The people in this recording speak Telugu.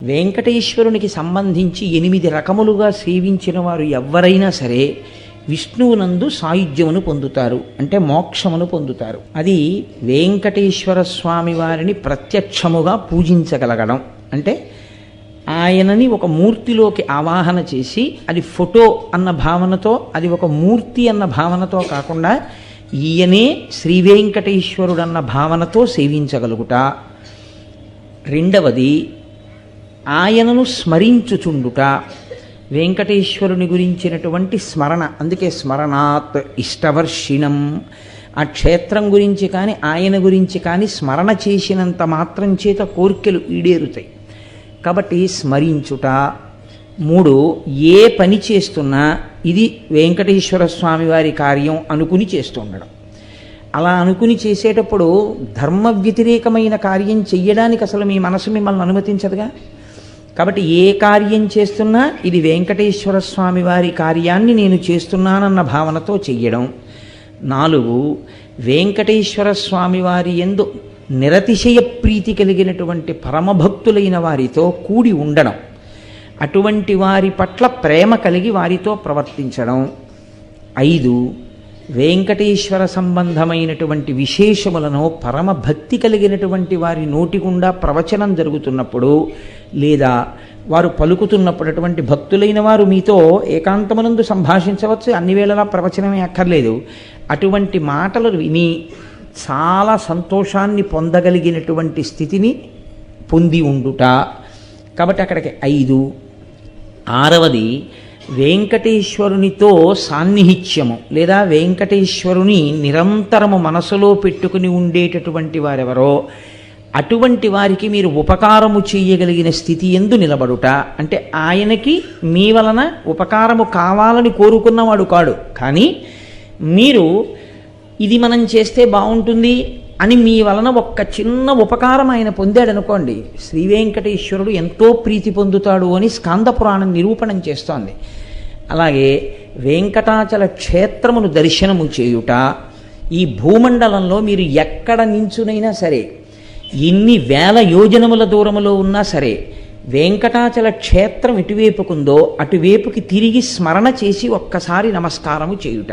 వెంకటేశ్వరునికి సంబంధించి 8 రకములుగా సేవించిన వారు ఎవ్వరైనా సరే విష్ణువునందు సాయుధ్యమును పొందుతారు, అంటే మోక్షమును పొందుతారు. అది వెంకటేశ్వర స్వామి వారిని ప్రత్యక్షముగా పూజించగలగడం. అంటే ఆయనని ఒక మూర్తిలోకి ఆవాహన చేసి, అది ఫోటో అన్న భావనతో, అది ఒక మూర్తి అన్న భావనతో కాకుండా ఈయనే శ్రీ వెంకటేశ్వరుడు అన్న భావనతో సేవించగలుగుట. రెండవది ఆయనను స్మరించుచుండుట. వెంకటేశ్వరుని గురించినటువంటి స్మరణ, అందుకే స్మరణాత్ ఇష్టవర్షిణం. ఆ క్షేత్రం గురించి కానీ ఆయన గురించి కానీ స్మరణ చేసినంత మాత్రం చేత కోర్కెలు ఈడేరుతాయి. కాబట్టి స్మరించుట. 3, ఏ పని చేస్తున్నా ఇది వెంకటేశ్వర స్వామి వారి కార్యం అనుకుని చేస్తూ ఉండడం. అలా అనుకుని చేసేటప్పుడు ధర్మ వ్యతిరేకమైన కార్యం చెయ్యడానికి అసలు మీ మనసు మిమ్మల్ని అనుమతించదుగా. కాబట్టి ఏ కార్యం చేస్తున్నా ఇది వెంకటేశ్వర స్వామి వారి కార్యాన్ని నేను చేస్తున్నానన్న భావనతో చెయ్యడం. 4, వెంకటేశ్వర స్వామి వారి యందు నిరతిశయ ప్రీతి కలిగినటువంటి పరమభక్తులైన వారితో కూడి ఉండడం, అటువంటి వారి పట్ల ప్రేమ కలిగి వారితో ప్రవర్తించడం. 5, వెంకటేశ్వర సంబంధమైనటువంటి విశేషములను పరమభక్తి కలిగినటువంటి వారి నోటి గుండా ప్రవచనం జరుగుతున్నప్పుడు లేదా వారు పలుకుతున్నప్పుడు, అటువంటి భక్తులైన వారు మీతో ఏకాంతమునందు సంభాషించవచ్చు, అన్ని వేళలా ప్రవచనమే అక్కర్లేదు. అటువంటి మాటలు విని చాలా సంతోషాన్ని పొందగలిగినటువంటి స్థితిని పొంది ఉండుట. కాబట్టి అక్కడికి 5. 6వది వెంకటేశ్వరునితో సాన్నిహిత్యము, లేదా వెంకటేశ్వరుని నిరంతరము మనసులో పెట్టుకుని ఉండేటటువంటి వారెవరో అటువంటి వారికి మీరు ఉపకారము చేయగలిగిన స్థితి యందు నిలబడుట. అంటే ఆయనకి మీ వలన ఉపకారము కావాలని కోరుకున్నవాడు కాడు, కానీ మీరు ఇది మనం చేస్తే బాగుంటుంది అని మీ వలన ఒక్క చిన్న ఉపకారం ఆయన పొందాడనుకోండి, శ్రీ వెంకటేశ్వరుడు ఎంతో ప్రీతి పొందుతాడు అని స్కాంద పురాణం నిరూపణం చేస్తోంది. అలాగే వెంకటాచల క్షేత్రమును దర్శనము చేయుట. ఈ భూమండలంలో మీరు ఎక్కడ నించునైనా సరే, ఎన్ని వేల యోజనముల దూరములో ఉన్నా సరే, వెంకటాచల క్షేత్రం ఎటువైపుకుందో అటువైపుకి తిరిగి స్మరణ చేసి ఒక్కసారి నమస్కారము చేయుట.